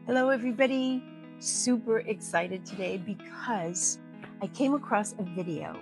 Hello, everybody. Super excited today because I came across a video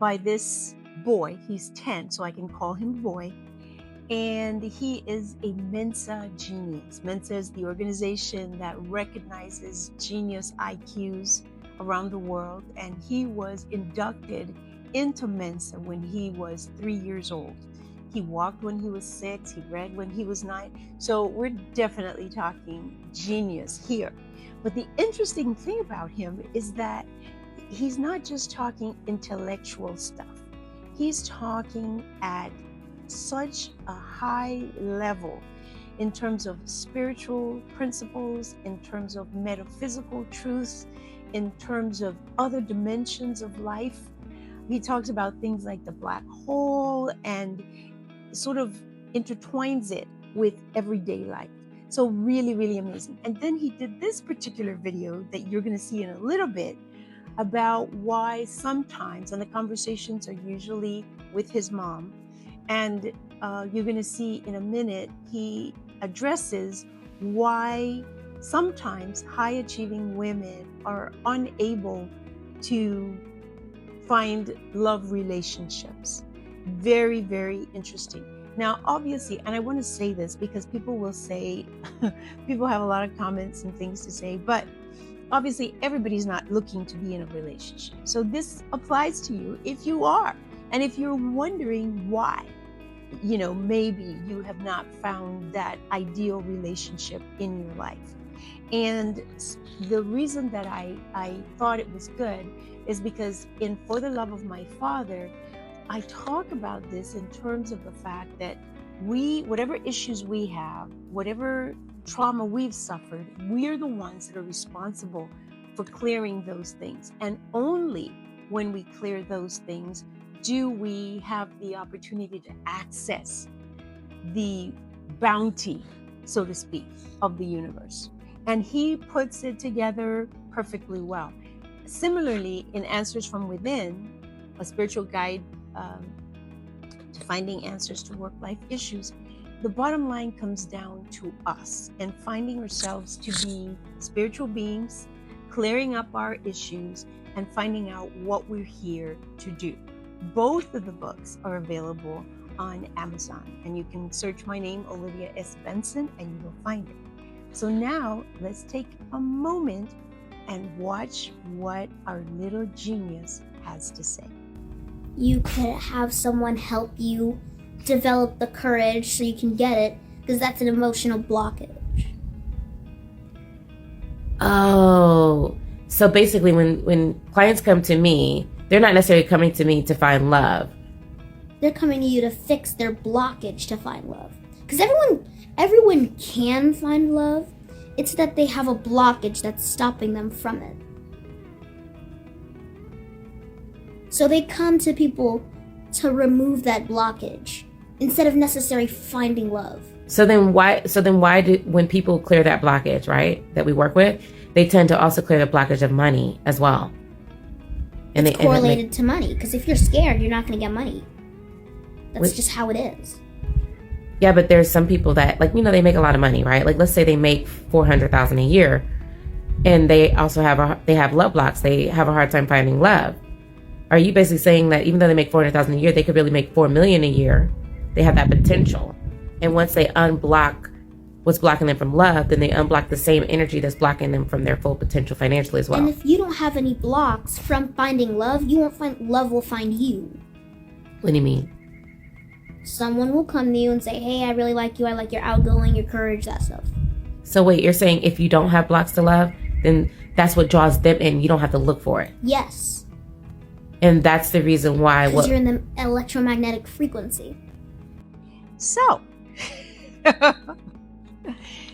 by this boy. He's 10, so I can call him boy. And he is a Mensa genius. Mensa is the organization that recognizes genius IQs around the world. And he was inducted into Mensa when he was 3 years old. He walked when he was 6, he read when he was 9. So we're definitely talking genius here. But the interesting thing about him is that he's not just talking intellectual stuff. He's talking at such a high level in terms of spiritual principles, in terms of metaphysical truths, in terms of other dimensions of life. He talks about things like the black hole and sort of intertwines it with everyday life. So really, really amazing. And then he did this particular video that you're going to see in a little bit about why sometimes, and the conversations are usually with his mom, and you're going to see in a minute, he addresses why sometimes high-achieving women are unable to find love relationships. Very, very interesting. Now, obviously, and I want to say this because people will say, people have a lot of comments and things to say, but obviously everybody's not looking to be in a relationship. So this applies to you if you are. And if you're wondering why, maybe you have not found that ideal relationship in your life. And the reason that I thought it was good is because in For the Love of My Father, I talk about this in terms of the fact that whatever issues we have, whatever trauma we've suffered, we're the ones that are responsible for clearing those things. And only when we clear those things do we have the opportunity to access the bounty, so to speak, of the universe. And he puts it together perfectly well. Similarly, in Answers from Within, a spiritual guide to finding answers to work-life issues, the bottom line comes down to us and finding ourselves to be spiritual beings, clearing up our issues, and finding out what we're here to do. Both of the books are available on Amazon, and you can search my name, Olivia S. Benson, and you will find it. So now let's take a moment and watch what our little genius has to say. You could have someone help you develop the courage so you can get it, because that's an emotional blockage. Oh, so basically when clients come to me, they're not necessarily coming to me to find love. They're coming to you to fix their blockage to find love. Because everyone can find love. It's that they have a blockage that's stopping them from it. So they come to people to remove that blockage instead of necessarily finding love. So then why do, when people clear that blockage, right, that we work with, they tend to also clear the blockage of money as well. And it's correlated to money, because if you're scared, you're not going to get money. That's just how it is. Yeah, but there's some people that, they make a lot of money, right? Like, let's say they make $400,000 a year, and they also have love blocks. They have a hard time finding love. Are you basically saying that even though they make $400,000 a year, they could really make $4 million a year? They have that potential. And once they unblock what's blocking them from love, then they unblock the same energy that's blocking them from their full potential financially as well. And if you don't have any blocks from finding love, love will find you. What do you mean? Someone will come to you and say, hey, I really like you. I like your outgoing, your courage, that stuff. So wait, you're saying if you don't have blocks to love, then that's what draws them in. You don't have to look for it. Yes. And that's the reason why. Because you're in the electromagnetic frequency. So,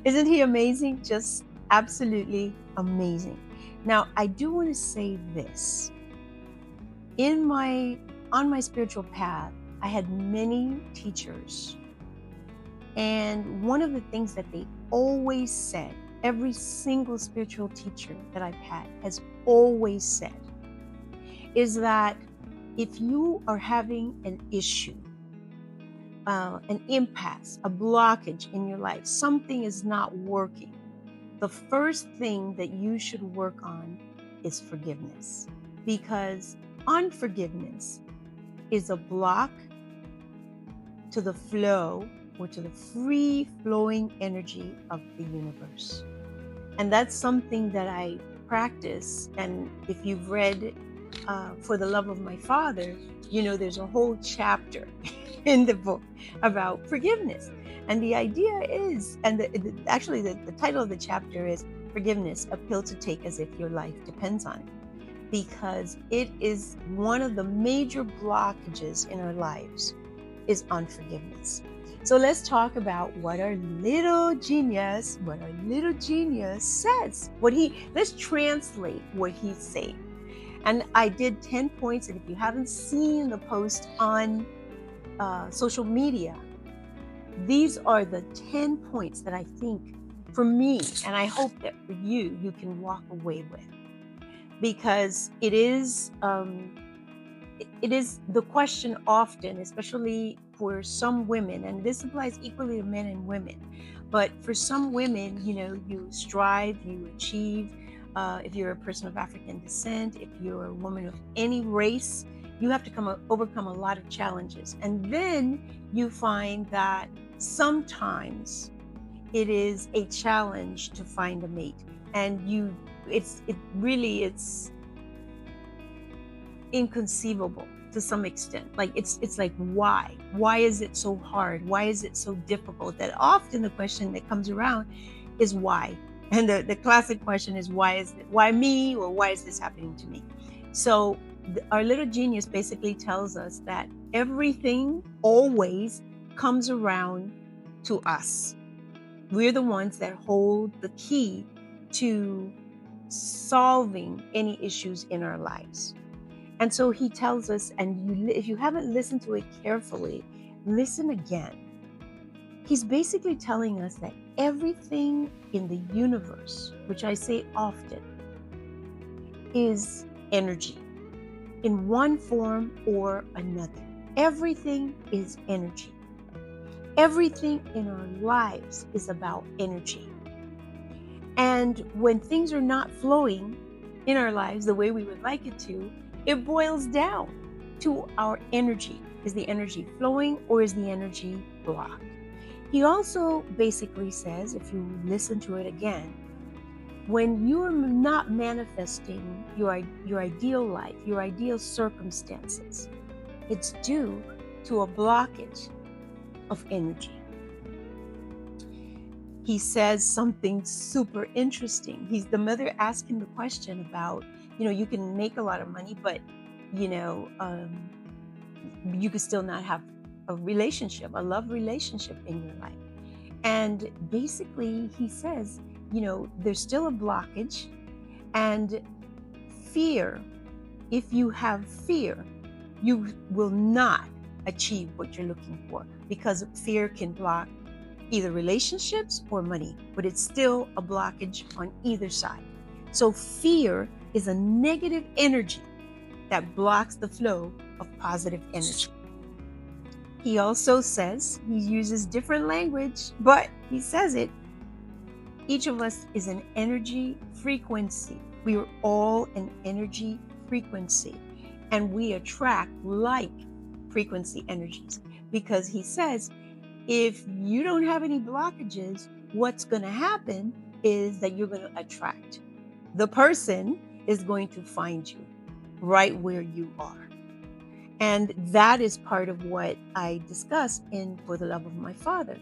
isn't he amazing? Just absolutely amazing. Now, I do want to say this. On my spiritual path, I had many teachers. And one of the things that they always said, every single spiritual teacher that I've had has always said, is that if you are having an issue, an impasse, a blockage in your life, something is not working, the first thing that you should work on is forgiveness, because unforgiveness is a block to the flow or to the free flowing energy of the universe. And that's something that I practice. And if you've read For the Love of My Father, you know there's a whole chapter in the book about forgiveness. And the idea is, and actually the title of the chapter is Forgiveness, a Pill to Take as If Your Life Depends on It. Because it is one of the major blockages in our lives is unforgiveness. So let's talk about what our little genius says. Let's translate what he's saying. And I did 10 points, and if you haven't seen the post on social media, these are the 10 points that I think for me, and I hope that for you, you can walk away with. Because it is the question often, especially for some women, and this applies equally to men and women, but for some women, you know, you strive, you achieve. If you're a person of African descent, if you're a woman of any race, you have to overcome a lot of challenges. And then you find that sometimes it is a challenge to find a mate. And it's inconceivable to some extent. Like it's like, why is it so hard? Why is it so difficult? That often the question that comes around is why. And the classic question is, why me, or why is this happening to me? So our little genius basically tells us that everything always comes around to us. We're the ones that hold the key to solving any issues in our lives. And so he tells us, and if you haven't listened to it carefully, listen again. He's basically telling us that everything in the universe, which I say often, is energy in one form or another. Everything is energy. Everything in our lives is about energy. And when things are not flowing in our lives the way we would like it to, it boils down to our energy. Is the energy flowing, or is the energy blocked? He also basically says, if you listen to it again, when you're not manifesting your ideal life, your ideal circumstances, it's due to a blockage of energy. He says something super interesting. The mother asked him the question about, you can make a lot of money, but, you could still not have a relationship, a love relationship in your life. And basically he says, there's still a blockage, and fear, if you have fear, you will not achieve what you're looking for, because fear can block either relationships or money, but it's still a blockage on either side. So fear is a negative energy that blocks the flow of positive energy. He also says, he uses different language, but he says it, each of us is an energy frequency. We are all an energy frequency, and we attract like frequency energies, because he says, if you don't have any blockages, what's going to happen is that you're going to attract. The person is going to find you right where you are. And that is part of what I discussed in For the Love of My Father.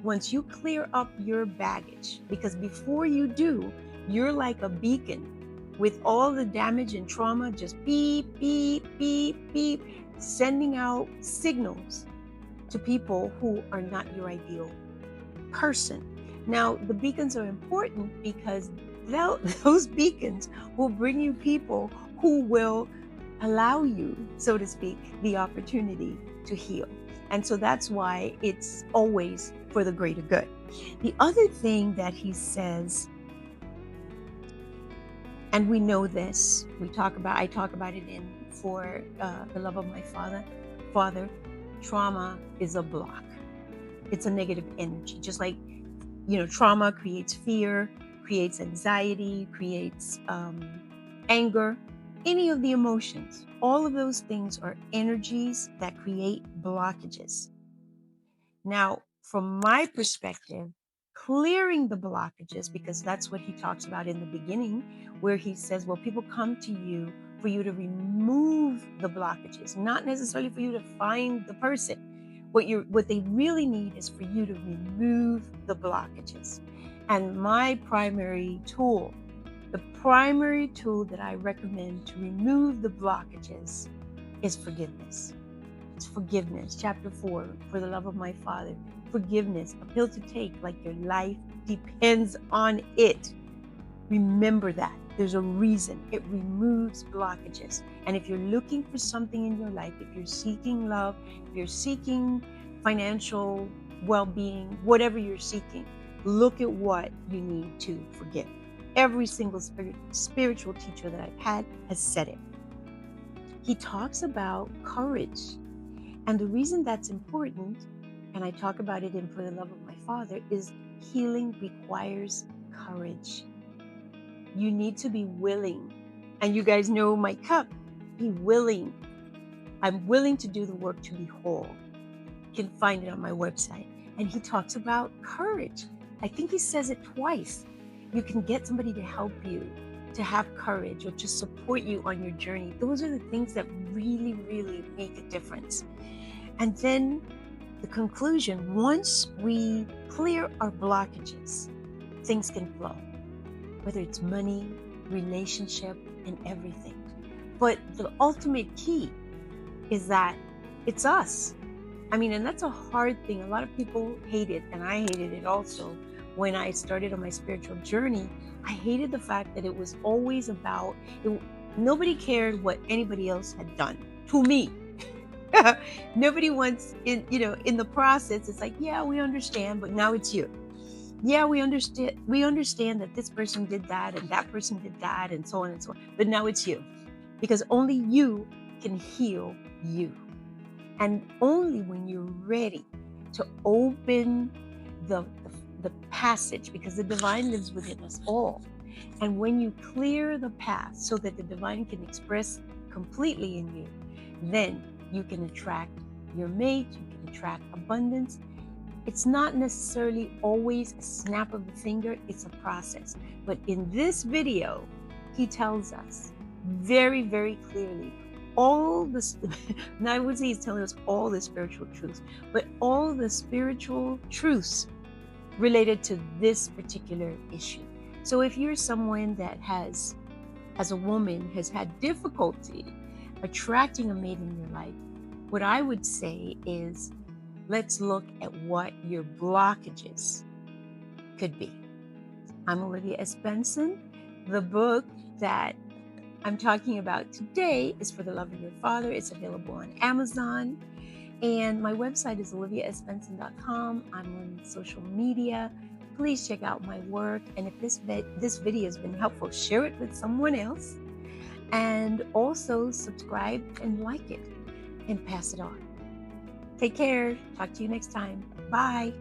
Once you clear up your baggage, because before you do, you're like a beacon with all the damage and trauma, just beep, beep, beep, beep, sending out signals to people who are not your ideal person. Now, the beacons are important because those beacons will bring you people who will allow you, so to speak, the opportunity to heal. And so that's why it's always for the greater good. The other thing that he says, and we know this, I talk about it in For the Love of My Father, trauma is a block. It's a negative energy. Just like trauma creates fear, creates anxiety, creates anger, any of the emotions. All of those things are energies that create blockages. Now, from my perspective, clearing the blockages, because that's what he talks about in the beginning, where he says, well, people come to you for you to remove the blockages, not necessarily for you to find the person. What they really need is for you to remove the blockages. And my primary tool, the primary tool that I recommend to remove the blockages is forgiveness. It's forgiveness. Chapter 4, for the love of my Father. Forgiveness, a pill to take like your life depends on it. Remember that. There's a reason. It removes blockages. And if you're looking for something in your life, if you're seeking love, if you're seeking financial well-being, whatever you're seeking, look at what you need to forgive. Every single spiritual teacher that I've had has said it. He talks about courage. And the reason that's important, and I talk about it in For the Love of My Father, is healing requires courage. You need to be willing. And you guys know my cup. Be willing. I'm willing to do the work to be whole. You can find it on my website. And he talks about courage. I think he says it twice. You can get somebody to help you, to have courage, or to support you on your journey. Those are the things that really, really make a difference. And then the conclusion, once we clear our blockages, things can flow. Whether it's money, relationship, and everything. But the ultimate key is that it's us. I mean, and that's a hard thing. A lot of people hate it, and I hated it also. When I started on my spiritual journey, I hated the fact that it was always about, nobody cared what anybody else had done to me. Nobody wants, in the process, it's like, yeah, we understand, but now it's you. Yeah, we understand that this person did that and that person did that and so on and so on. But now it's you. Because only you can heal you. And only when you're ready to open the passage, because the divine lives within us all. And when you clear the path so that the divine can express completely in you, then you can attract your mate, you can attract abundance. It's not necessarily always a snap of the finger, it's a process. But in this video, he tells us very, very clearly all this, now I would say he's telling us all the spiritual truths, but all the spiritual truths related to this particular issue. So if you're someone that has, as a woman, has had difficulty attracting a mate in your life, what I would say is, let's look at what your blockages could be. I'm Olivia S. Benson. The book that I'm talking about today is For the Love of Your Father. It's available on Amazon. And my website is oliviasbenson.com. I'm on social media. Please check out my work. And if this video has been helpful, share it with someone else. And also subscribe and like it and pass it on. Take care. Talk to you next time. Bye.